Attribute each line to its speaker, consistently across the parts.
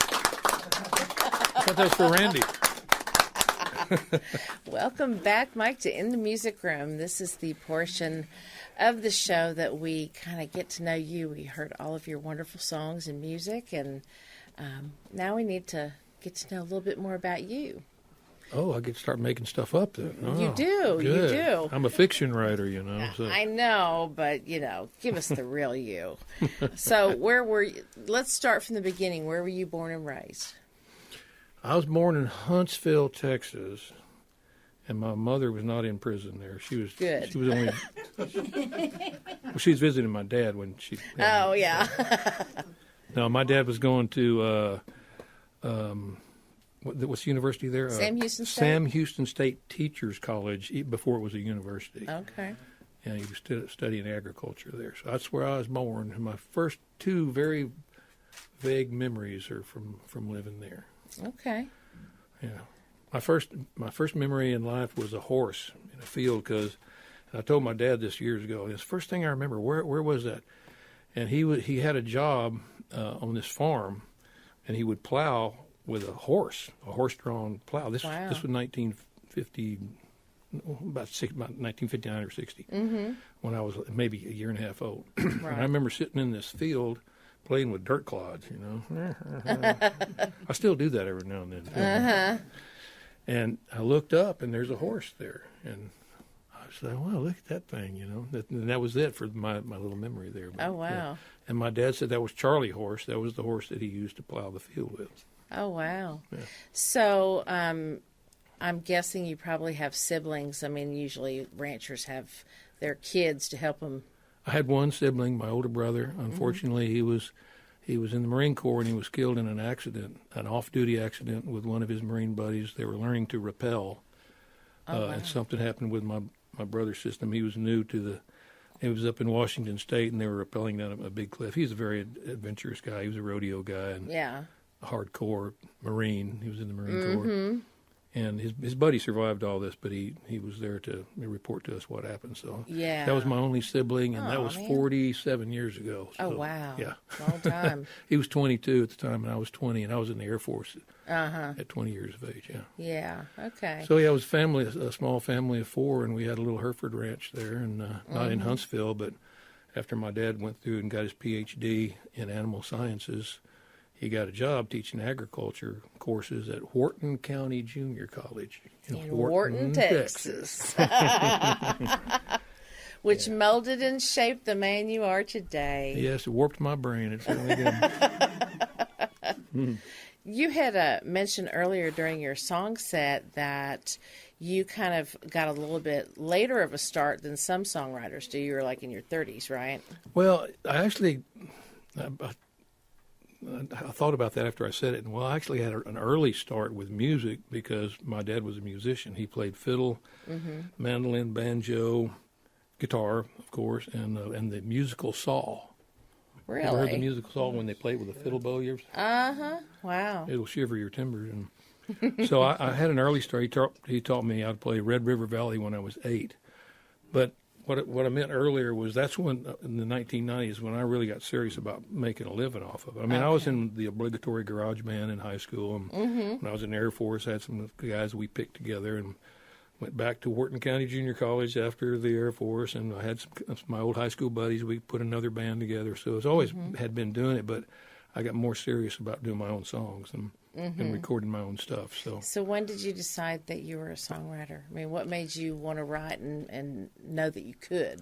Speaker 1: I thought that was for Randy.
Speaker 2: Welcome back, Mike, to In the Music Room. This is the portion of the show that we kind of get to know you. We heard all of your wonderful songs and music, and now we need to get to know a little bit more about you.
Speaker 1: Oh, I get to start making stuff up then. Oh,
Speaker 2: You do,
Speaker 1: good.
Speaker 2: you do.
Speaker 1: I'm a fiction writer, you know. So.
Speaker 2: I know, but, give us the real you. So let's start from the beginning. Where were you born and raised?
Speaker 1: I was born in Huntsville, Texas, and my mother was not in prison there. She was
Speaker 2: good.
Speaker 1: She was only. Well, she was visiting my dad when she.
Speaker 2: Oh yeah.
Speaker 1: No, my dad was going to what's the university there?
Speaker 2: Sam Houston State.
Speaker 1: Sam Houston State Teachers College before it was a university.
Speaker 2: Okay.
Speaker 1: And he was studying agriculture there. So that's where I was born. And my first two very vague memories are from living there.
Speaker 2: Okay.
Speaker 1: Yeah, my first memory in life was a horse in a field because I told my dad this years ago. It's the first thing I remember. Where was that? And he had a job on this farm, and he would plow with a horse-drawn plow. This was 1950, about 1959 or 60, when I was maybe a year and a half old. Right. And I remember sitting in this field playing with dirt clods, I still do that every now and then.
Speaker 2: Uh-huh.
Speaker 1: And I looked up, and there's a horse there. And I said, well, look at that thing, And that was it for my little memory there.
Speaker 2: Oh, wow.
Speaker 1: Yeah. And my dad said that was Charlie horse. That was the horse that he used to plow the field with.
Speaker 2: Oh, wow.
Speaker 1: Yeah.
Speaker 2: So I'm guessing you probably have siblings. I mean, usually ranchers have their kids to help them.
Speaker 1: I had one sibling, my older brother. Unfortunately, he was in the Marine Corps, and he was killed in an accident, an off-duty accident with one of his Marine buddies. They were learning to rappel, and something happened with my brother's system. He was new to it was up in Washington State, and they were rappelling down a big cliff. He's a very adventurous guy. He was a rodeo guy and a hardcore Marine. He was in the Marine Corps. And his buddy survived all this, but he was there to report to us what happened. So that was my only sibling, and that was 47 years ago. So,
Speaker 2: oh, wow.
Speaker 1: Yeah.
Speaker 2: Long time.
Speaker 1: He was 22 at the time, and I was 20, and I was in the Air Force at 20 years of age,
Speaker 2: Yeah, okay.
Speaker 1: So, it was a small family of four, and we had a little Hereford ranch there, and not in Huntsville, but after my dad went through and got his Ph.D. in animal sciences, he got a job teaching agriculture courses at Wharton County Junior College
Speaker 2: in Wharton, Texas. Which molded and shaped the man you are today.
Speaker 1: Yes, it warped my brain. It certainly did.
Speaker 2: You had mentioned earlier during your song set that you kind of got a little bit later of a start than some songwriters do. You were like in your 30s, right?
Speaker 1: Well, I thought about that after I said it. And, well, I actually had an early start with music because my dad was a musician. He played fiddle, mandolin, banjo, guitar, of course, and the musical saw.
Speaker 2: Really?
Speaker 1: You ever heard the musical saw when they play it with a fiddle bow?
Speaker 2: Uh-huh. Wow.
Speaker 1: It'll shiver your timbers. And so I had an early start. He taught me how to play Red River Valley when I was 8. But what I meant earlier was that's when, in the 1990s, when I really got serious about making a living off of it. I mean, I was in the obligatory garage band in high school, and when I was in the Air Force, I had some guys we picked together and went back to Wharton County Junior College after the Air Force, and I had my old high school buddies. We put another band together, so it's always had been doing it, but I got more serious about doing my own songs and recording my own stuff.
Speaker 2: So when did you decide that you were a songwriter? I mean, what made you want to write and know that you could?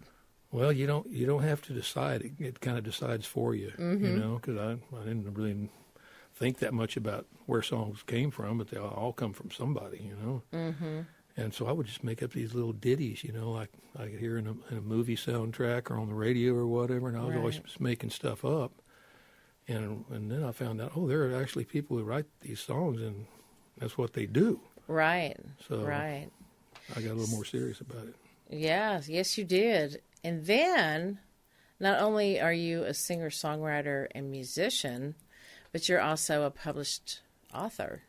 Speaker 1: Well, you don't have to decide. It kind of decides for you, because I didn't really think that much about where songs came from, but they all come from somebody, And so I would just make up these little ditties, like I could hear in a movie soundtrack or on the radio or whatever, and I was always just making stuff up. And then I found out, there are actually people who write these songs, and that's what they do.
Speaker 2: Right.
Speaker 1: So
Speaker 2: right.
Speaker 1: I got a little more serious about it.
Speaker 2: Yeah, yes, you did. And then, not only are you a singer-songwriter and musician, but you're also a published author.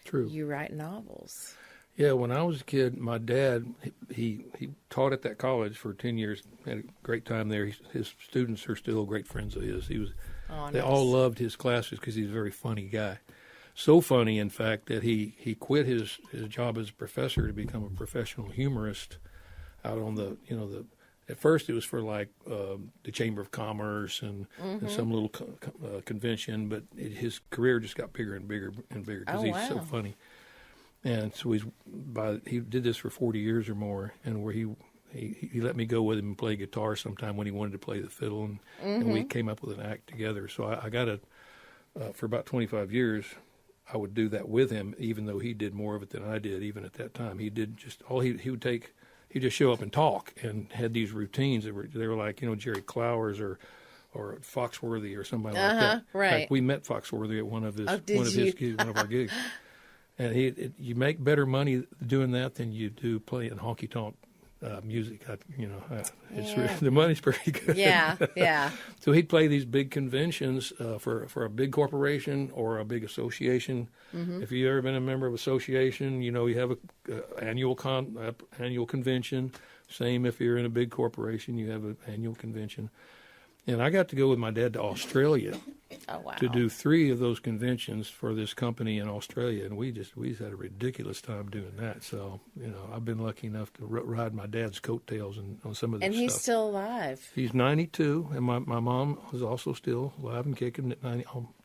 Speaker 1: True.
Speaker 2: You write novels.
Speaker 1: Yeah, when I was a kid, my dad, he taught at that college for 10 years, had a great time there. His students are still great friends of his.
Speaker 2: Oh,
Speaker 1: They
Speaker 2: nice.
Speaker 1: all loved his classes because he's a very funny guy. So funny, in fact, that he quit his job as a professor to become a professional humorist out on at first it was for like the Chamber of Commerce and some little convention, but his career just got bigger and bigger and bigger because he's so funny. And so he did this for 40 years or more, and where he let me go with him and play guitar sometime when he wanted to play the fiddle, and we came up with an act together. So I got for about 25 years, I would do that with him, even though he did more of it than I did. Even at that time, he did just he'd just show up and talk, and had these routines that were like Jerry Clowers or Foxworthy or somebody like that.
Speaker 2: Right.
Speaker 1: In fact, we met Foxworthy at one of his
Speaker 2: you?
Speaker 1: one of our gigs. And you make better money doing that than you do playing honky tonk music. The money's pretty good.
Speaker 2: Yeah.
Speaker 1: So he'd play these big conventions for a big corporation or a big association. If you've ever been a member of an association, you have a annual convention. Same if you're in a big corporation, you have an annual convention. And I got to go with my dad to Australia to do 3 of those conventions for this company in Australia, and we just had a ridiculous time doing that. So I've been lucky enough to ride my dad's coattails on some of this stuff.
Speaker 2: And he's still alive.
Speaker 1: He's 92, and my mom is also still alive and kicking at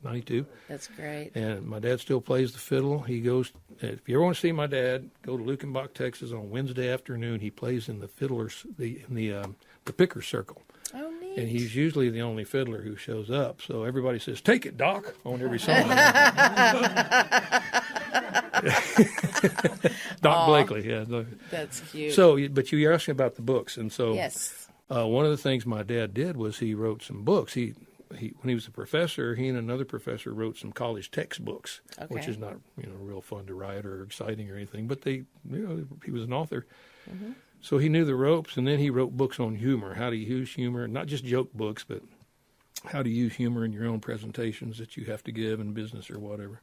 Speaker 1: 92.
Speaker 2: That's great.
Speaker 1: And my dad still plays the fiddle. He goes. If you ever want to see my dad, go to Lukenbach, Texas on Wednesday afternoon. He plays in the the picker circle.
Speaker 2: Oh, neat.
Speaker 1: And he's usually the only fiddler who shows up. So everybody says, "Take it, Doc," on every song. Doc Blakely, yeah.
Speaker 2: That's cute.
Speaker 1: So, but you were asking about the books, and so
Speaker 2: yes.
Speaker 1: One of the things my dad did was he wrote some books. He when he was a professor, he and another professor wrote some college textbooks, which is not real fun to write or exciting or anything. But he was an author. So he knew the ropes, and then he wrote books on humor, how to use humor, not just joke books, but how to use humor in your own presentations that you have to give in business or whatever.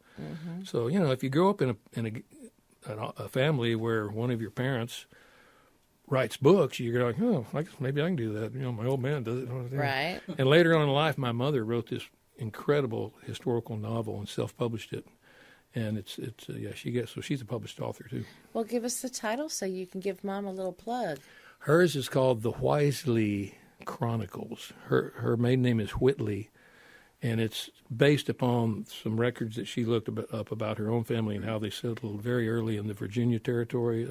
Speaker 1: So, if you grow up in a family where one of your parents writes books, you're like, oh, I guess maybe I can do that. My old man does it.
Speaker 2: Right.
Speaker 1: And later on in life, my mother wrote this incredible historical novel and self-published it. And she's a published author too.
Speaker 2: Well, give us the title so you can give Mom a little plug.
Speaker 1: Hers is called The Wisely Chronicles. Her maiden name is Whitley, and it's based upon some records that she looked up about her own family and how they settled very early in the Virginia territory,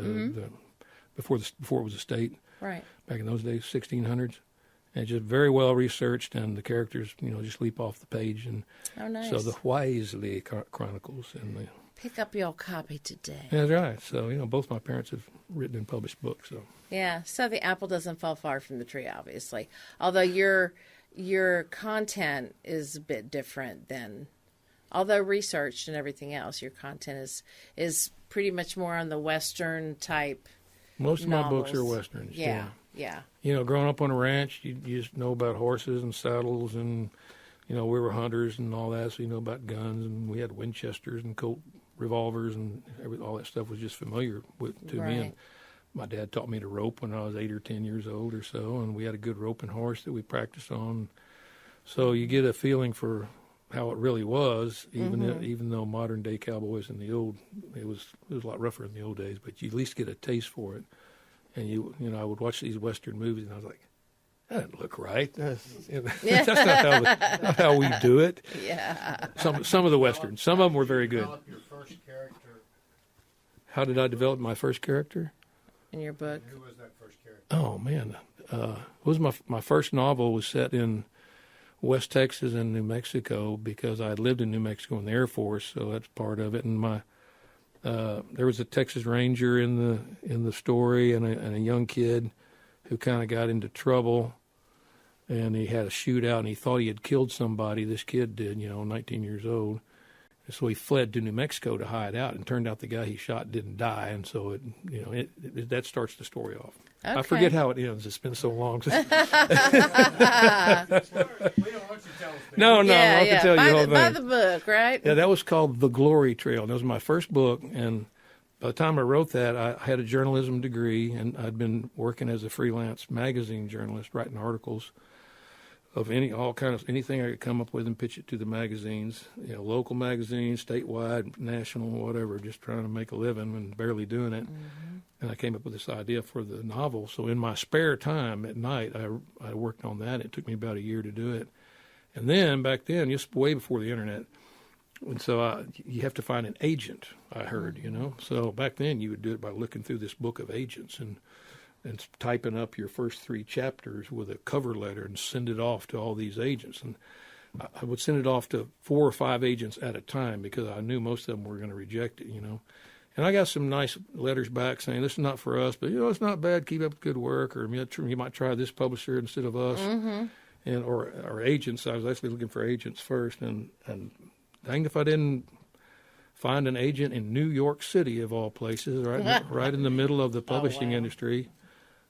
Speaker 1: before it was a state. Right. Back in those days, 1600s. And just very well researched, and the characters, just leap off the page. And
Speaker 2: nice.
Speaker 1: So the Wisely Chronicles. And
Speaker 2: pick up your copy today.
Speaker 1: That's right. So, both my parents have written and published books. So
Speaker 2: yeah, so the apple doesn't fall far from the tree, obviously. Although your content is a bit different than, although researched and everything else, your content is pretty much more on the Western type.
Speaker 1: Most of
Speaker 2: novels.
Speaker 1: my books are Westerns.
Speaker 2: Yeah.
Speaker 1: Growing up on a ranch, you just know about horses and saddles, and we were hunters and all that, so you know about guns, and we had Winchesters and Colt revolvers, and all that stuff was just familiar to me. And my dad taught me to rope when I was 8 or 10 years old or so, and we had a good roping horse that we practiced on. So you get a feeling for how it really was, even though modern day cowboys in it was a lot rougher in the old days, but you at least get a taste for it. And I would watch these Western movies, and I was like, that doesn't look right. That's not how we do it.
Speaker 2: Yeah.
Speaker 1: Some of the Westerns, some of them were very good.
Speaker 3: Develop your first character.
Speaker 1: How did I develop my first character?
Speaker 2: In your book.
Speaker 3: Who was that first character?
Speaker 1: Oh man, it was my first novel was set in West Texas and New Mexico because I had lived in New Mexico in the Air Force, so that's part of it. And there was a Texas Ranger in the story, and a young kid who kind of got into trouble, and he had a shootout, and he thought he had killed somebody. This kid did, 19 years old. And so he fled to New Mexico to hide out, and turned out the guy he shot didn't die, and so that starts the story off. Okay. I forget how it ends. It's been so long. We don't want you to
Speaker 3: tell us.
Speaker 1: No, I can tell you the whole thing.
Speaker 2: By the book, right?
Speaker 1: Yeah, that was called The Glory Trail. That was my first book, and by the time I wrote that, I had a journalism degree, and I'd been working as a freelance magazine journalist, writing articles of anything I could come up with and pitch it to the magazines, local magazines, statewide, national, whatever, just trying to make a living and barely doing it.
Speaker 2: Mm-hmm.
Speaker 1: And I came up with this idea for the novel. So in my spare time at night, I worked on that. It took me about a year to do it. And then back then, just way before the internet, and so you have to find an agent, I heard, So back then you would do it by looking through this book of agents and typing up your first 3 chapters with a cover letter and send it off to all these agents. And I would send it off to 4 or 5 agents at a time because I knew most of them were going to reject it, And I got some nice letters back saying, this is not for us, but, it's not bad. Keep up good work. Or you might try this publisher instead of us.
Speaker 2: Mm-hmm.
Speaker 1: And or agents. I was actually looking for agents first. And dang if I didn't find an agent in New York City, of all places, right in the middle of the publishing industry,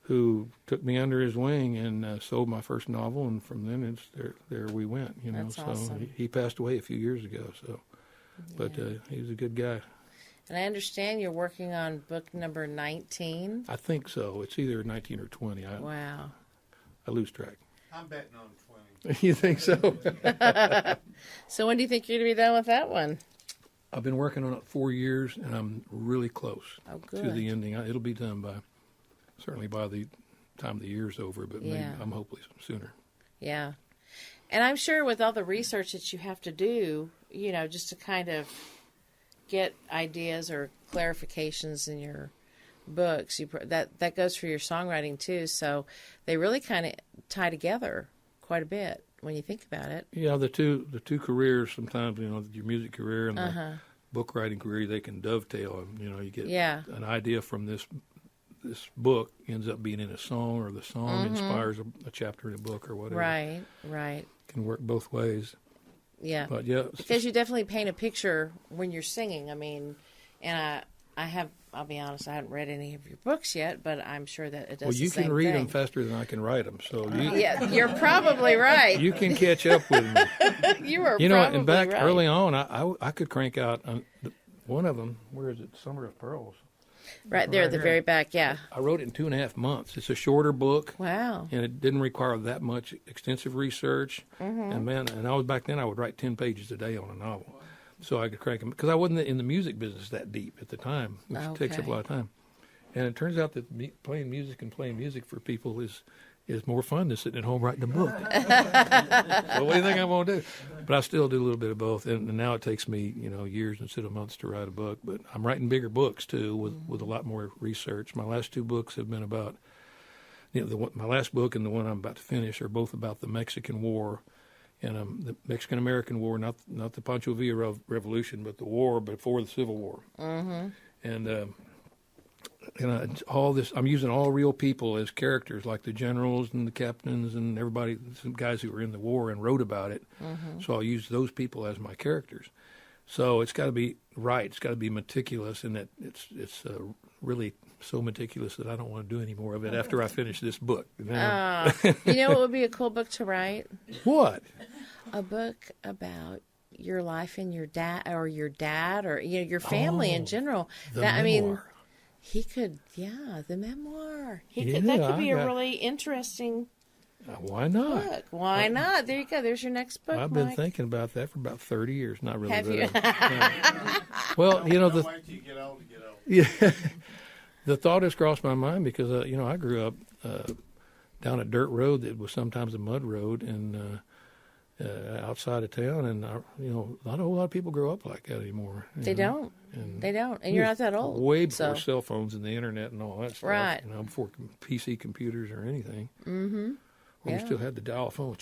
Speaker 1: who took me under his wing and sold my first novel. And from then, there we went,
Speaker 2: That's
Speaker 1: So
Speaker 2: awesome.
Speaker 1: he passed away a few years ago. So, But he was a good guy.
Speaker 2: And I understand you're working on book number 19.
Speaker 1: I think so. It's either 19 or 20.
Speaker 2: Wow.
Speaker 1: I lose track.
Speaker 3: I'm betting on 20.
Speaker 1: You think so?
Speaker 2: So when do you think you're going to be done with that one?
Speaker 1: I've been working on it 4 years, and I'm really close
Speaker 2: Oh,
Speaker 1: to
Speaker 2: good.
Speaker 1: the ending. It'll be done certainly by the time the year's over, but maybe I'm hopefully sooner.
Speaker 2: Yeah. And I'm sure with all the research that you have to do, just to kind of get ideas or clarifications in your books, that goes for your songwriting too. So they really kind of tie together quite a bit when you think about it.
Speaker 1: Yeah, the two careers sometimes, your music career and the book writing career, they can dovetail. And, you get an idea from this book ends up being in a song, or the song inspires a chapter in a book or whatever.
Speaker 2: Right.
Speaker 1: It can work both ways.
Speaker 2: Yeah.
Speaker 1: But yeah,
Speaker 2: because you definitely paint a picture when you're singing. I mean, and I'll be honest, I haven't read any of your books yet, but I'm sure that it does
Speaker 1: well, you
Speaker 2: the same
Speaker 1: can read
Speaker 2: thing.
Speaker 1: them faster than I can write them, so
Speaker 2: Yeah, you're probably right.
Speaker 1: you can catch up with me.
Speaker 2: You are
Speaker 1: You know,
Speaker 2: probably
Speaker 1: and back
Speaker 2: right.
Speaker 1: early on, I could crank out one of them. Where is it? Summer of Pearls.
Speaker 2: Right there at the
Speaker 1: here.
Speaker 2: very back, yeah.
Speaker 1: I wrote it in 2.5 months. It's a shorter book.
Speaker 2: Wow.
Speaker 1: And it didn't require that much extensive research. And back then I would write 10 pages a day on a novel, so I could crank them because I wasn't in the music business that deep at the time, which takes up a lot of time. And it turns out that playing music for people is more fun than sitting at home writing a book. So what do you think I'm going to do? But I still do a little bit of both. And now it takes me, years instead of months to write a book. But I'm writing bigger books, too, with a lot more research. My last 2 books have been about, my last book and the one I'm about to finish are both about the Mexican War. And the Mexican-American War, not the Pancho Villa Revolution, but the war before the Civil War. Mm-hmm. And all this, I'm using all real people as characters, like the generals and the captains and everybody, some guys who were in the war and wrote about it. Mm-hmm. So I'll use those people as my characters. So it's got to be right. It's got to be meticulous, and that it's really so meticulous that I don't want to do any more of it after I finish this book.
Speaker 2: You know what would be a cool book to write?
Speaker 1: What?
Speaker 2: A book about your life and your dad, or your your family in general.
Speaker 1: The
Speaker 2: I mean,
Speaker 1: memoir.
Speaker 2: he could, the memoir.
Speaker 1: Yeah,
Speaker 2: That could
Speaker 1: I
Speaker 2: be a
Speaker 1: got-
Speaker 2: really interesting
Speaker 1: Why not?
Speaker 2: book. Why not? There you go. There's your next book,
Speaker 1: I've been
Speaker 2: Mike.
Speaker 1: thinking about that for about 30 years. Not really.
Speaker 2: Have you?
Speaker 1: Yeah. Well,
Speaker 3: Wait till you get old to get old.
Speaker 1: Yeah, the thought has crossed my mind because I grew up down a dirt road that was sometimes a mud road, and outside of town, and not a whole lot of people grow up like that anymore.
Speaker 2: They don't.
Speaker 1: And
Speaker 2: They don't. And you're not that old.
Speaker 1: Way before
Speaker 2: so.
Speaker 1: cell phones and the internet and all that stuff.
Speaker 2: Right.
Speaker 1: Before PC computers or anything.
Speaker 2: Mm-hmm.
Speaker 1: Or
Speaker 2: Yeah.
Speaker 1: we still had the dial phone.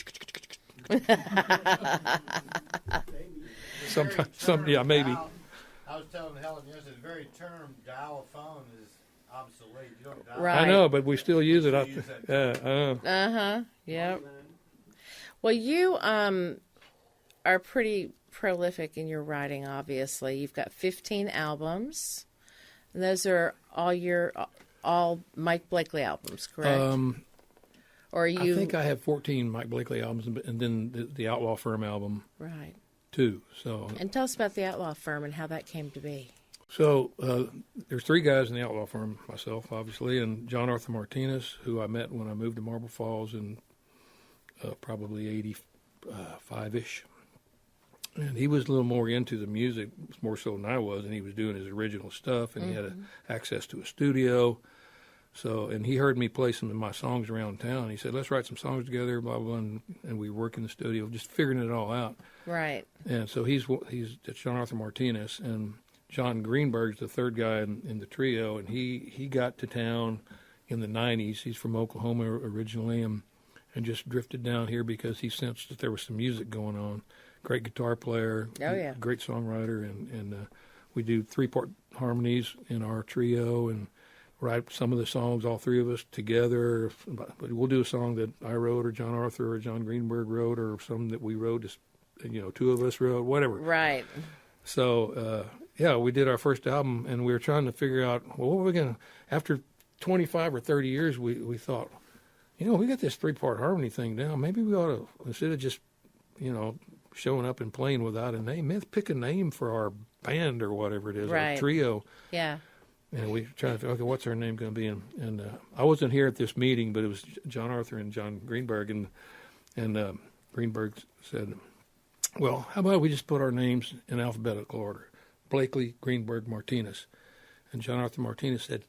Speaker 1: Maybe.
Speaker 3: I was telling Helen yesterday, the very term dial a phone is obsolete. You don't dial.
Speaker 2: Right.
Speaker 1: I know, but we still use it.
Speaker 3: Still use that.
Speaker 2: Uh-huh. Yep. Well, you are pretty prolific in your writing, obviously. You've got 15 albums. And those are all Mike Blakely albums, correct? Or you
Speaker 1: I think I have 14 Mike Blakely albums, and then the Outlaw Firm album
Speaker 2: right.
Speaker 1: too. So
Speaker 2: And tell us about the Outlaw Firm and how that came to be.
Speaker 1: So there's 3 guys in the Outlaw Firm, myself, obviously, and John Arthur Martinez, who I met when I moved to Marble Falls in probably 85-ish. And he was a little more into the music, more so than I was, and he was doing his original stuff, and he had access to a studio. So, and he heard me play some of my songs around town. He said, let's write some songs together, blah, blah, blah, and we work in the studio, just figuring it all out.
Speaker 2: Right.
Speaker 1: And so he's John Arthur Martinez, and John Greenberg's the third guy in the trio, and he got to town in the 90s. He's from Oklahoma originally, and just drifted down here because he sensed that there was some music going on. Great guitar player, great songwriter, and we do 3-part harmonies in our trio and write some of the songs, all three of us together. But we'll do a song that I wrote or John Arthur or John Greenberg wrote or some that we wrote, just, two of us wrote, whatever.
Speaker 2: Right.
Speaker 1: So, we did our first album, and we were trying to figure out, well, what are we going to, after 25 or 30 years, we thought, we got this 3-part harmony thing down. Maybe we ought to, instead of just, showing up and playing without a name, let's pick a name for our band or whatever it is, our trio.
Speaker 2: Yeah.
Speaker 1: And we tried to figure, okay, what's our name going to be? And I wasn't here at this meeting, but it was John Arthur and John Greenberg, and Greenberg said, well, how about we just put our names in alphabetical order? Blakely, Greenberg, Martinez. And John Arthur Martinez said,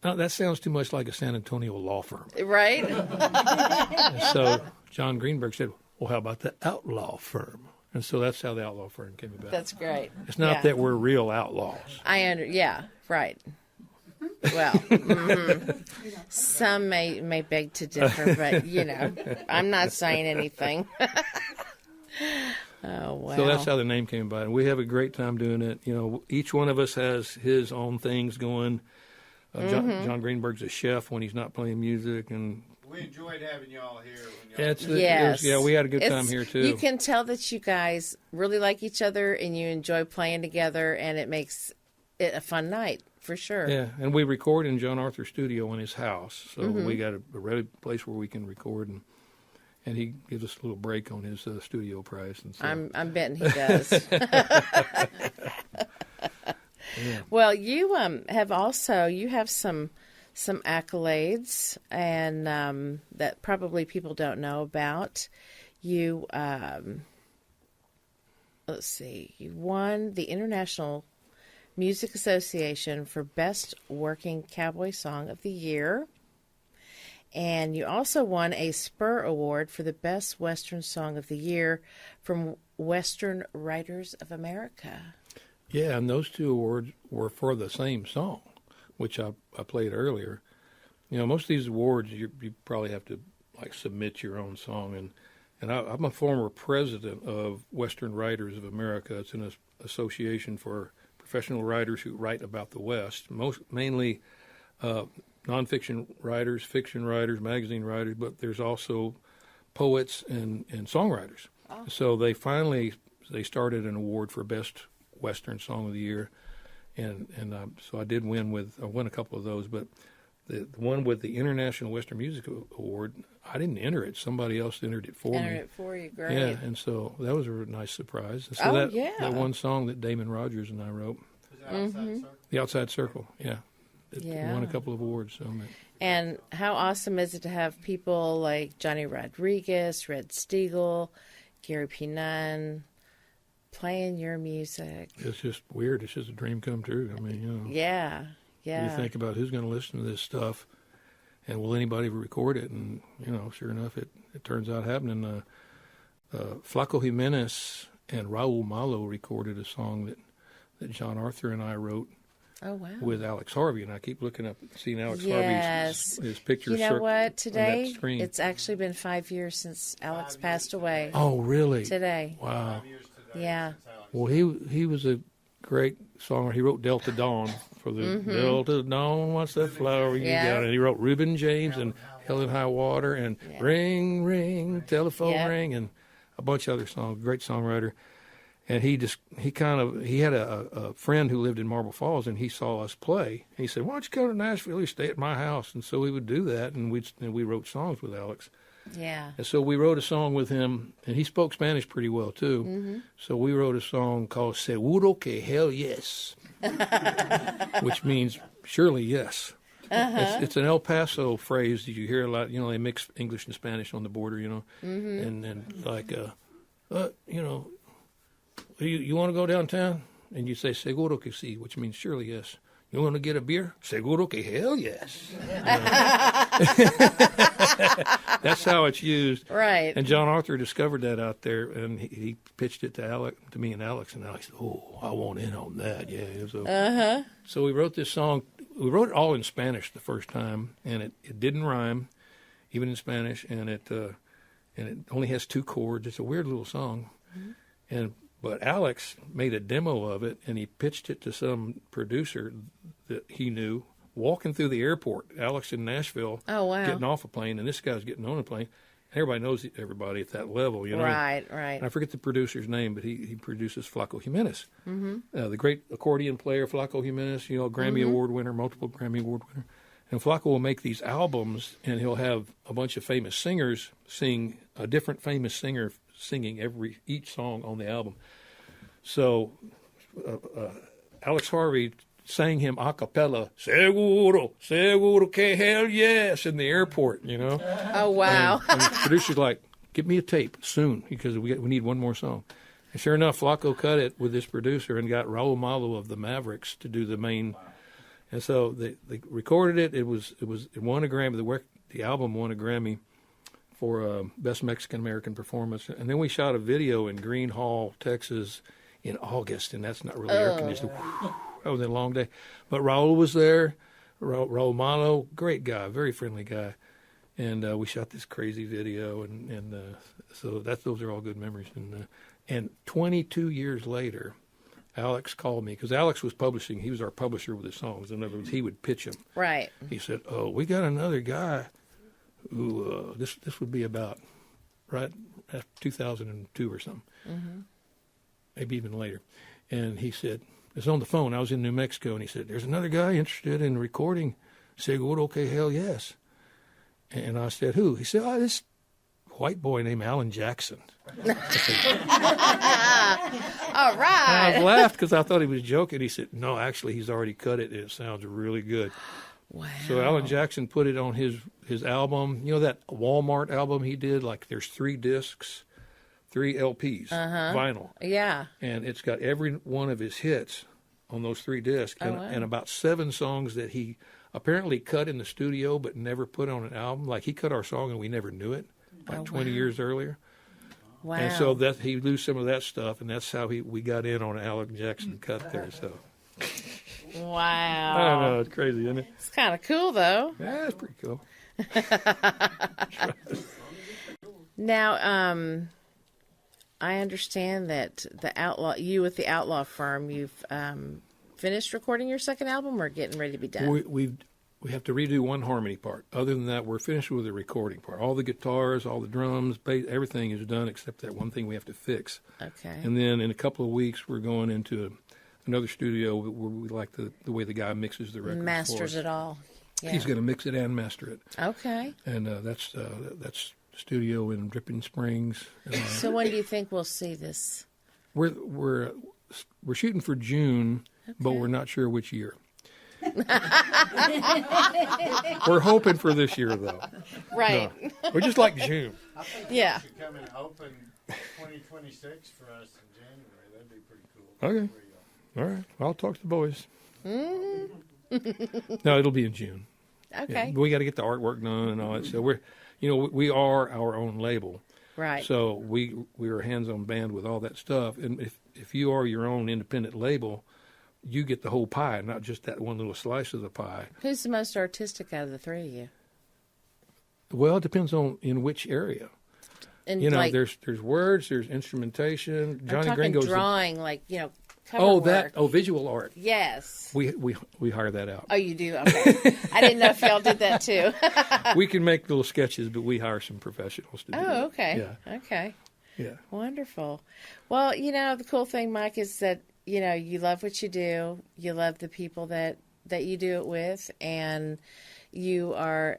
Speaker 1: no, that sounds too much like a San Antonio law firm.
Speaker 2: Right.
Speaker 1: And so John Greenberg said, well, how about the Outlaw Firm? And so that's how the Outlaw Firm came about.
Speaker 2: That's great.
Speaker 1: It's not that we're real outlaws.
Speaker 2: Right. Well, some may beg to differ, but, I'm not saying anything. Oh, wow.
Speaker 1: So that's how the name came about. And we have a great time doing it. Each one of us has his own things going. John Greenberg's a chef when he's not playing music, and
Speaker 3: we enjoyed having y'all here.
Speaker 1: We had a good time here too.
Speaker 2: You can tell that you guys really like each other and you enjoy playing together, and it makes it a fun night for sure.
Speaker 1: Yeah, and we record in John Arthur's studio in his house, so we got a ready place where we can record, and he gives us a little break on his studio price. And so.
Speaker 2: I'm betting he does.
Speaker 1: Yeah.
Speaker 2: Well, you have some accolades, and that probably people don't know about. You you won the International Music Association for Best Working Cowboy Song of the Year, and you also won a Spur Award for the Best Western Song of the Year from Western Writers of America.
Speaker 1: Yeah, and those two awards were for the same song, which I played earlier. Most of these awards, you probably have to submit your own song. And I'm a former president of Western Writers of America. It's an association for professional writers who write about the West, mainly nonfiction writers, fiction writers, magazine writers, but there's also poets and songwriters. Oh. So they started an award for Best Western Song of the Year, and so I did win a couple of those, but the one with the International Western Music Award, I didn't enter it. Somebody else entered it for me.
Speaker 2: Entered it for you, great.
Speaker 1: Yeah, and so that was a nice surprise. So that one song that Damon Rogers and I wrote, The Outside Circle, it won a couple of awards. So.
Speaker 2: And how awesome is it to have people like Johnny Rodriguez, Red Steagall, Gary P. Nunn, playing your music?
Speaker 1: It's just weird. It's just a dream come true. I mean,
Speaker 2: Yeah.
Speaker 1: You think about who's going to listen to this stuff, and will anybody record it? And, sure enough, it turns out happening. Flaco Jimenez and Raul Malo recorded a song that John Arthur and I wrote.
Speaker 2: Oh, wow.
Speaker 1: With Alex Harvey, and I keep looking up, seeing Alex
Speaker 2: Harvey's
Speaker 1: his picture.
Speaker 2: You know what? Today,
Speaker 1: it's
Speaker 2: actually been 5 years since Alex passed away.
Speaker 1: Oh, really?
Speaker 2: Today.
Speaker 1: Wow.
Speaker 3: 5 years today.
Speaker 2: Yeah.
Speaker 1: Well, he was a great songwriter. He wrote Delta Dawn for the Delta Dawn. What's that flower you got? And he wrote Reuben James and Hell in High Water and Ring Ring Telephone Ring and a bunch of other songs. Great songwriter. And he had a friend who lived in Marble Falls, and he saw us play. And he said, "Why don't you come to Nashville? You stay at my house." And so we would do that, and we wrote songs with Alex.
Speaker 2: Yeah.
Speaker 1: And so we wrote a song with him, and he spoke Spanish pretty well too. Mm-hmm. So we wrote a song called "Seguro que Hell Yes," which means surely yes. It's an El Paso phrase that you hear a lot. You know, they mix English and Spanish on the border. You know, and like, you know, you want to go downtown, and you say "seguro que sí," which means surely yes. You want to get a beer? Seguro que hell yes. That's how it's used.
Speaker 2: Right.
Speaker 1: And John Arthur discovered that out there, and he pitched it to me and Alex, and Alex said, "Oh, I want in on that." Yeah. So we wrote this song. We wrote it all in Spanish the first time, and it didn't rhyme, even in Spanish, and it only has 2 chords. It's a weird little song, But Alex made a demo of it, and he pitched it to some producer that he knew walking through the airport. Alex in Nashville,
Speaker 2: Oh, wow.
Speaker 1: getting off a plane, and this guy's getting on a plane. Everybody knows everybody at that level, you know.
Speaker 2: Right.
Speaker 1: And I forget the producer's name, but he produces Flaco Jimenez, the great accordion player Flaco Jimenez, you know, Grammy Award winner, multiple Grammy Award winner. And Flaco will make these albums, and he'll have a bunch of famous singers sing a different famous singer singing each song on the album. So Alex Harvey sang him a cappella, seguro que hell yes, in the airport, you know.
Speaker 2: Oh, wow.
Speaker 1: And the producer's like, "Give me a tape soon because we need one more song." And sure enough, Flaco cut it with this producer and got Raul Malo of the Mavericks to do the main. And so they recorded it. It won a Grammy. The album won a Grammy for Best Mexican American Performance. And then we shot a video in Green Hall, Texas, in August, and that's not really air conditioned. That was a long day. But Raul was there. Raul Malo, great guy, very friendly guy. And we shot this crazy video, and so those are all good memories. And 22 years later, Alex called me, because Alex was publishing. He was our publisher with his songs. In other words, he would pitch them.
Speaker 2: Right.
Speaker 1: He said, "Oh, we got another guy who this would be about right after 2002 or something, maybe even later." And he said, it's on the phone. I was in New Mexico, and he said, "There's another guy interested in recording Seguro que hell yes." And I said, "Who?" He said, "This white boy named Alan Jackson."
Speaker 2: All right.
Speaker 1: And I laughed because I thought he was joking. He said, "No, actually, he's already cut it, and it sounds really good."
Speaker 2: Wow.
Speaker 1: So Alan Jackson put it on his album. You know that Walmart album he did? Like there's 3 discs, 3 LPs, vinyl.
Speaker 2: Yeah.
Speaker 1: And it's got every one of his hits on those 3 discs, and about 7 songs that he apparently cut in the studio but never put on an album. Like he cut our song and we never knew it, like 20 years earlier.
Speaker 2: Wow.
Speaker 1: And so that he knew some of that stuff, and that's how we got in on Alan Jackson cut there. So
Speaker 2: Wow.
Speaker 1: I don't know, it's crazy, isn't it?
Speaker 2: It's kind of cool, though.
Speaker 1: Yeah, it's pretty cool.
Speaker 2: Now, I understand that you with the Outlaw firm, you've finished recording your second album, or getting ready to be done?
Speaker 1: We have to redo one harmony part. Other than that, we're finished with the recording part. All the guitars, all the drums, bass, everything is done except that one thing we have to fix.
Speaker 2: Okay.
Speaker 1: And then in a couple of weeks, we're going into another studio where we like the way the guy mixes the record.
Speaker 2: Masters it all. Yeah.
Speaker 1: He's going to mix it and master it.
Speaker 2: Okay.
Speaker 1: And that's studio in Dripping Springs.
Speaker 2: So when do you think we'll see this?
Speaker 1: We're shooting for June, but we're not sure which year. We're hoping for this year, though.
Speaker 2: Right.
Speaker 1: No, we're just like June.
Speaker 3: I think
Speaker 2: Yeah.
Speaker 3: you should come and open 2026 for us in January. That'd be pretty cool.
Speaker 1: Okay. All right. I'll talk to the boys. No, it'll be in June.
Speaker 2: Okay.
Speaker 1: Yeah, we got to get the artwork done and all that. So we are our own label.
Speaker 2: Right.
Speaker 1: So we are a hands-on band with all that stuff. And if you are your own independent label, you get the whole pie, not just that one little slice of the pie.
Speaker 2: Who's the most artistic out of the 3 of you?
Speaker 1: Well, it depends on in which area.
Speaker 2: And
Speaker 1: There's words, there's instrumentation.
Speaker 2: I'm
Speaker 1: Johnny
Speaker 2: talking
Speaker 1: Gringo's
Speaker 2: drawing, cover work.
Speaker 1: Visual art.
Speaker 2: Yes.
Speaker 1: We hire that out.
Speaker 2: Oh, you do? Okay. I didn't know if y'all did that too.
Speaker 1: We can make little sketches, but we hire some professionals to do it.
Speaker 2: Oh, okay.
Speaker 1: Yeah.
Speaker 2: Okay.
Speaker 1: Yeah.
Speaker 2: Wonderful. Well, the cool thing, Mike, is that, you love what you do. You love the people that you do it with, and you are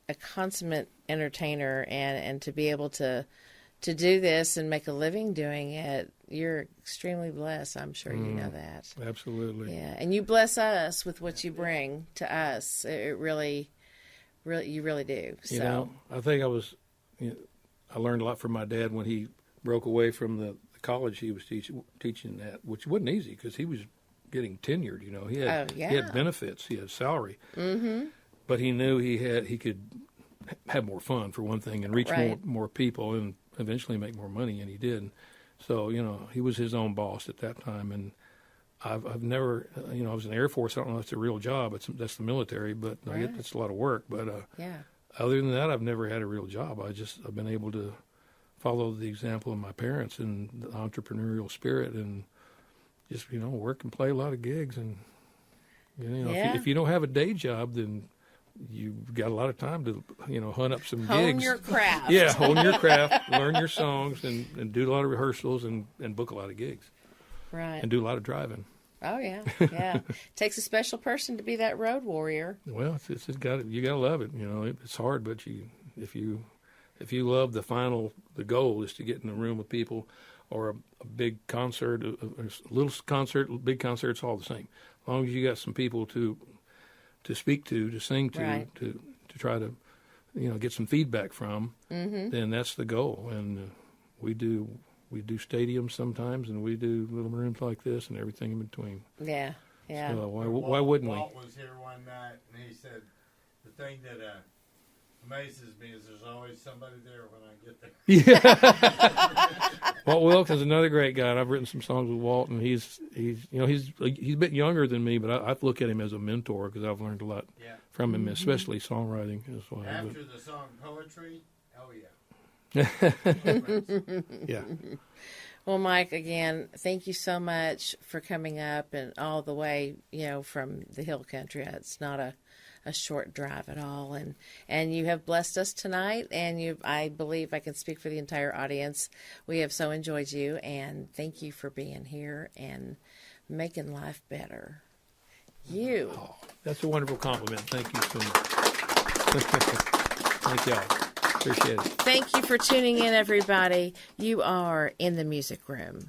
Speaker 2: a consummate entertainer, and to be able to do this and make a living doing it, you're extremely blessed. I'm sure you know that.
Speaker 1: Absolutely.
Speaker 2: Yeah, and you bless us with what you bring to us. It really, you really do. So.
Speaker 1: You know, I think I learned a lot from my dad when he broke away from the college he was teaching at, which wasn't easy because he was getting tenured. You know, he had benefits, he had salary, but he knew he could have more fun for one thing and reach more people and eventually make more money, and he did. So you know, he was his own boss at that time, and I've never, you know, I was in the Air Force. I don't know if it's a real job. That's the military, but I get it's a lot of work. But other than that, I've never had a real job. I've been able to follow the example of my parents and the entrepreneurial spirit, and just work and play a lot of gigs. And if you don't have a day job, then you've got a lot of time to hunt up some gigs.
Speaker 2: Hone your craft.
Speaker 1: Yeah, hone your craft, learn your songs, and do a lot of rehearsals and book a lot of gigs.
Speaker 2: Right.
Speaker 1: And do a lot of driving.
Speaker 2: Oh yeah, yeah. Takes a special person to be that road warrior.
Speaker 1: Well, you gotta love it. It's hard, but if you love the goal is to get in the room with people, or a big concert, a little concert, big concert, it's all the same. As long as you got some people to speak to sing to,
Speaker 2: right.
Speaker 1: to try to get some feedback from, then that's the goal. And we do stadiums sometimes, and we do little rooms like this and everything in between.
Speaker 2: Yeah, yeah.
Speaker 1: So why wouldn't
Speaker 3: Walt was here one night, and he said the thing that amazes me is there's always somebody there when I get there.
Speaker 1: Yeah. Walt Wilkins is another great guy. And I've written some songs with Walt, and he's a bit younger than me, but I look at him as a mentor because I've learned a lot from him, especially songwriting as well.
Speaker 3: After the song Poetry, oh yeah.
Speaker 1: Yeah.
Speaker 2: Well, Mike, again, thank you so much for coming up and all the way, from the hill country. It's not a short drive at all. And you have blessed us tonight, and I believe I can speak for the entire audience. We have so enjoyed you, and thank you for being here and making life better.
Speaker 1: Oh, that's a wonderful compliment. Thank you so much. Thank y'all. Appreciate it.
Speaker 2: Thank you for tuning in, everybody. You are in the music room.